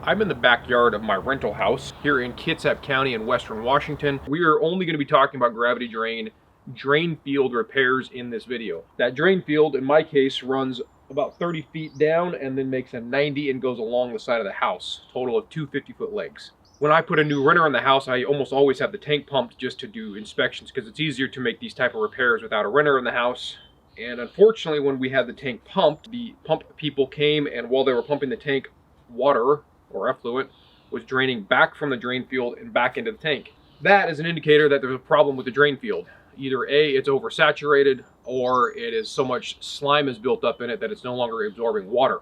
I'm in the backyard of my rental house here in Kitsap County in Western Washington. We are only going to be talking about gravity drain field repairs in this video. That drain field, in my case, runs about 30 feet down and then makes a 90 and goes along the side of the house. Total of two 50-foot legs. When I put a new renter in the house, I almost always have the tank pumped just to do inspections because it's easier to make these type of repairs without a renter in the house. And unfortunately, when we had the tank pumped, the pump people came, and while they were pumping the tank, water or effluent was draining back from the drain field and back into the tank. That is an indicator that there's a problem with the drain field. Either A, it's oversaturated, or it is so much slime is built up in it that it's no longer absorbing water.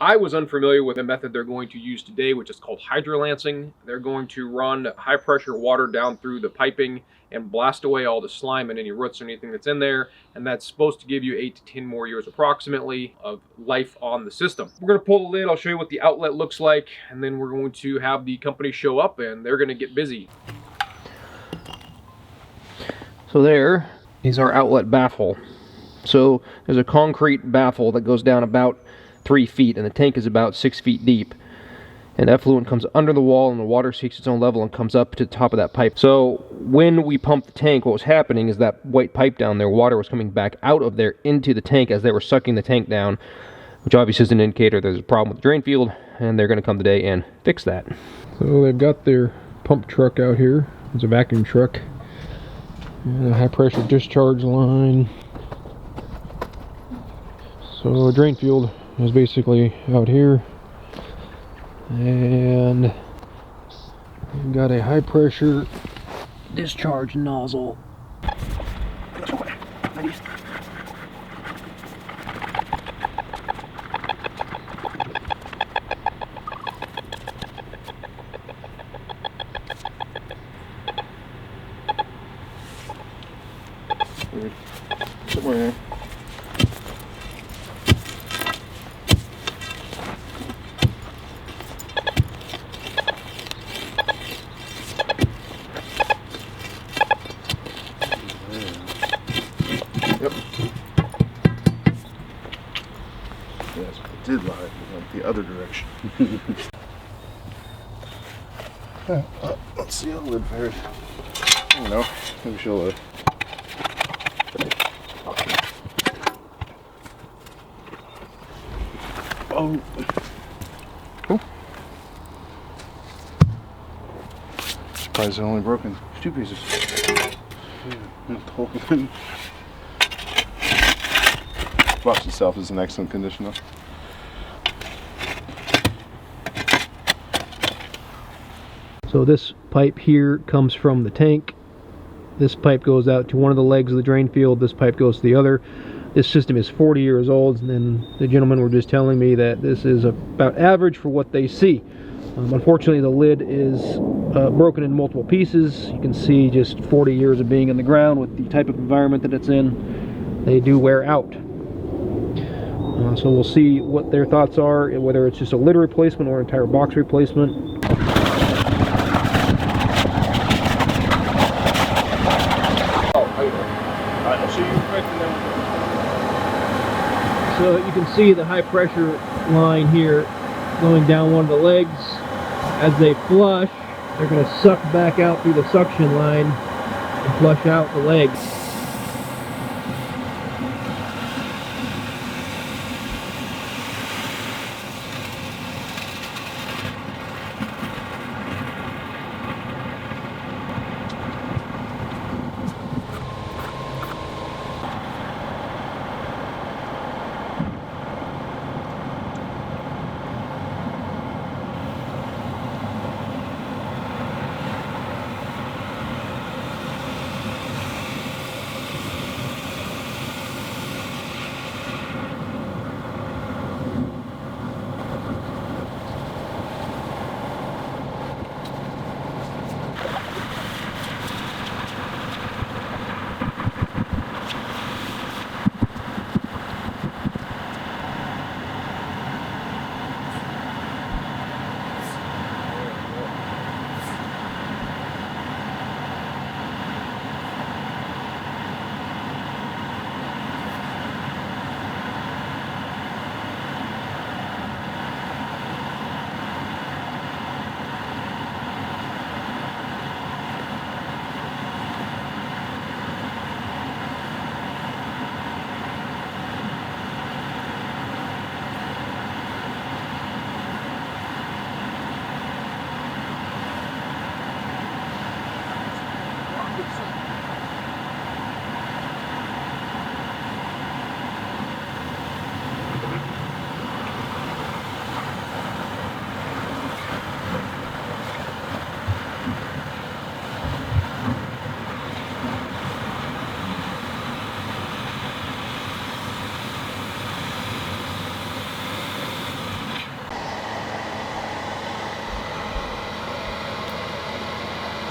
I was unfamiliar with the method they're going to use today, which is called hydrolancing. They're going to run high pressure water down through the piping and blast away all the slime and any roots or anything that's in there. And that's supposed to give you 8 to 10 more years approximately of life on the system. We're going to pull the lid. I'll show you what the outlet looks like. And then we're going to have the company show up and they're going to get busy. So there is our outlet baffle. So there's a concrete baffle that goes down about 3 feet, and the tank is about 6 feet deep, and effluent comes under the wall and the water seeks its own level and comes up to the top of that pipe. So when we pumped the tank, what was happening is that white pipe down there, water was coming back out of there into the tank as they were sucking the tank down, which obviously is an indicator there's a problem with the drain field, and they're going to come today and fix that. So they've got their pump truck out here. It's a vacuum truck and a high pressure discharge line. So the drain field is basically out here, and we've got a high pressure discharge nozzle. Somewhere here. Yep. Yes, it did lie. It went the other direction. Let's see how the lid fares. I don't know. Maybe she'll. Oh. Cool. Surprised it only broken 2 pieces. Yeah, the whole thing. Box itself is in excellent condition though. So this pipe here comes from the tank. This pipe goes out to one of the legs of the drain field. This pipe goes to the other. This system is 40 years old, and then the gentlemen were just telling me that this is about average for what they see. Unfortunately, the lid is broken in multiple pieces. You can see just 40 years of being in the ground with the type of environment that it's in. They do wear out. So we'll see what their thoughts are, whether it's just a lid replacement or an entire box replacement. So you can see the high pressure line here going down one of the legs. As they flush, they're going to suck back out through the suction line and flush out the legs.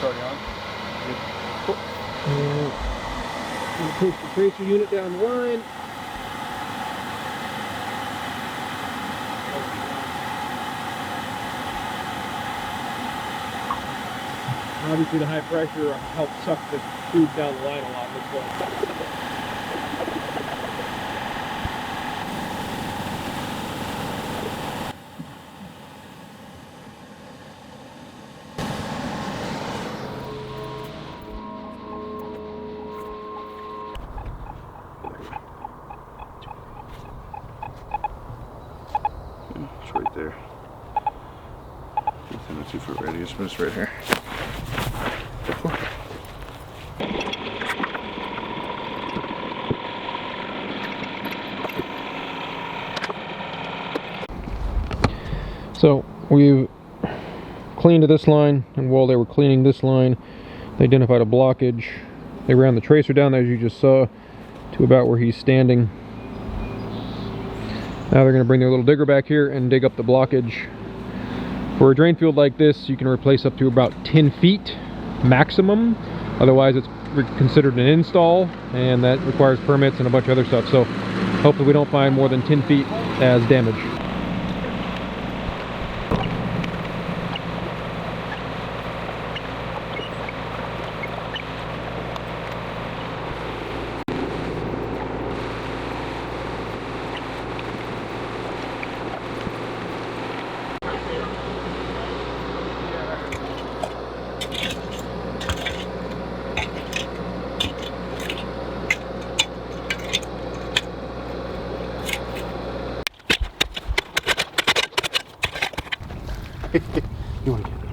already on. I'm going to push the tracer unit down the line. Obviously the high pressure helps suck the tube down the line a lot this way. It's right there. Within a 2-foot radius, but it's right here. So we've cleaned this line, and while they were cleaning this line, they identified a blockage. They ran the tracer down, as you just saw, to about where he's standing. Now they're going to bring their little digger back here and dig up the blockage. For a drain field like this, you can replace up to about 10 feet maximum. Otherwise, it's considered an install, and that requires permits and a bunch of other stuff. So hopefully we don't find more than 10 feet as damage.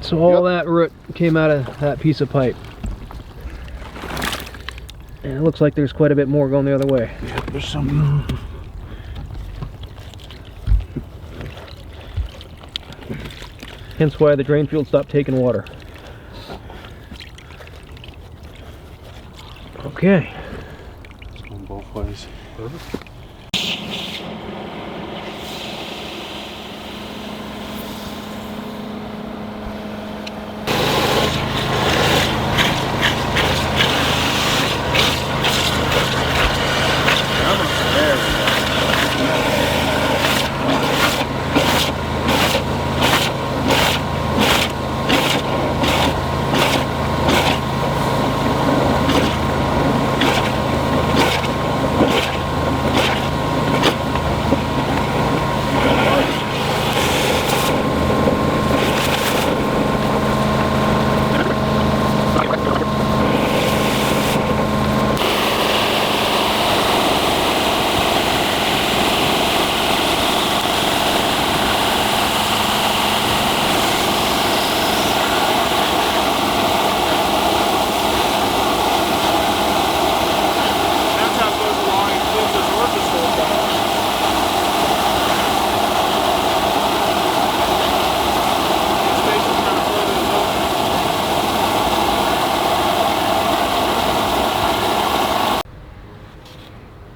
So all that root came out of that piece of pipe. And it looks like there's quite a bit more going the other way. Yeah, there's some. Hence why the drain field stopped taking water. Okay. It's going both ways. Perfect.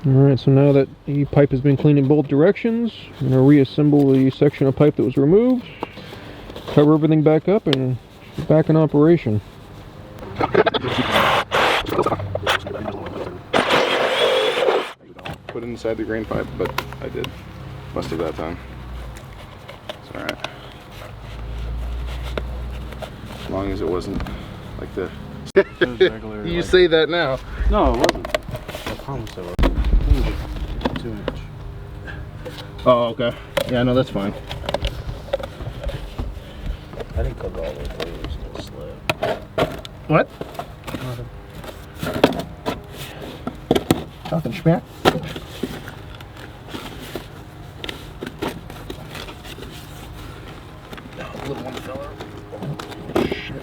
Alright, so now that the pipe has been cleaned in both directions, I'm going to reassemble the section of pipe that was removed, cover everything back up, and back in operation. Put it inside the grain pipe, but I did. Must have that time. It's alright. As long as it wasn't like the... You say that now. No, it wasn't. I promise it wasn't. 2 inch. Oh, okay. Yeah, no, that's fine. I didn't cover all the way through, it was still slip. What? Nothing. Nothing, schmack. A little one fell out. Oh, shit.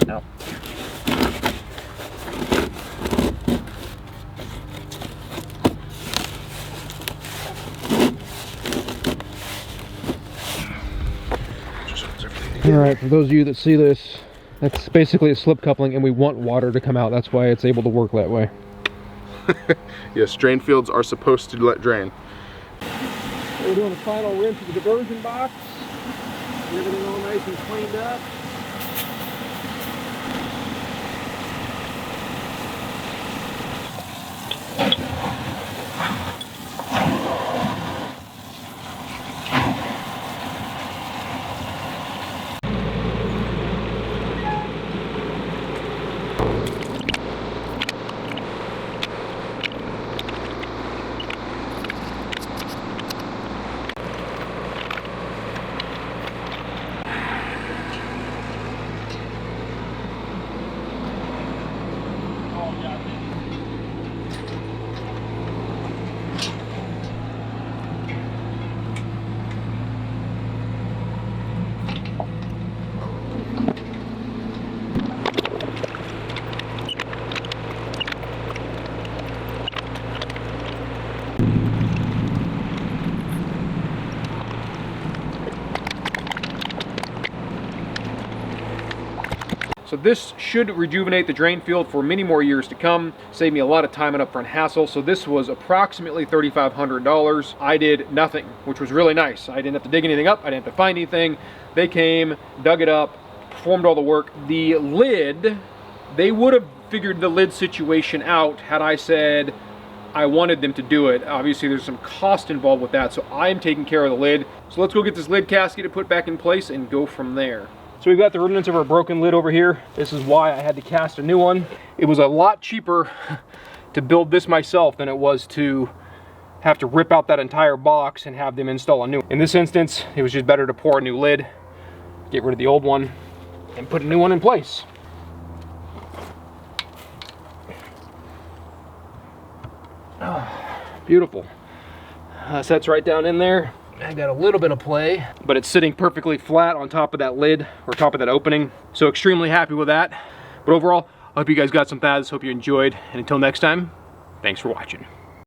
Ow. Alright, for those of you that see this, that's basically a slip coupling, and we want water to come out. That's why it's able to work that way. Yes, drain fields are supposed to let drain. We're doing a final rinse of the diversion box. Get everything all nice and cleaned up. So this should rejuvenate the drain field for many more years to come, save me a lot of time and upfront hassle. So this was approximately $3,500. I did nothing, which was really nice. I didn't have to dig anything up, I didn't have to find anything. They came, dug it up, performed all the work. The lid, they would have figured the lid situation out had I said I wanted them to do it. Obviously there's some cost involved with that, so I'm taking care of the lid. So let's go get this lid gasket put back in place and go from there. So we've got the remnants of our broken lid over here. This is why I had to cast a new one. It was a lot cheaper to build this myself than it was to have to rip out that entire box and have them install a new one. In this instance, it was just better to pour a new lid, get rid of the old one, and put a new one in place. Oh, beautiful. Sets right down in there. I got a little bit of play, but it's sitting perfectly flat on top of that lid, or top of that opening. So extremely happy with that. But overall, I hope you guys got some baths. Hope you enjoyed. And until next time, thanks for watching.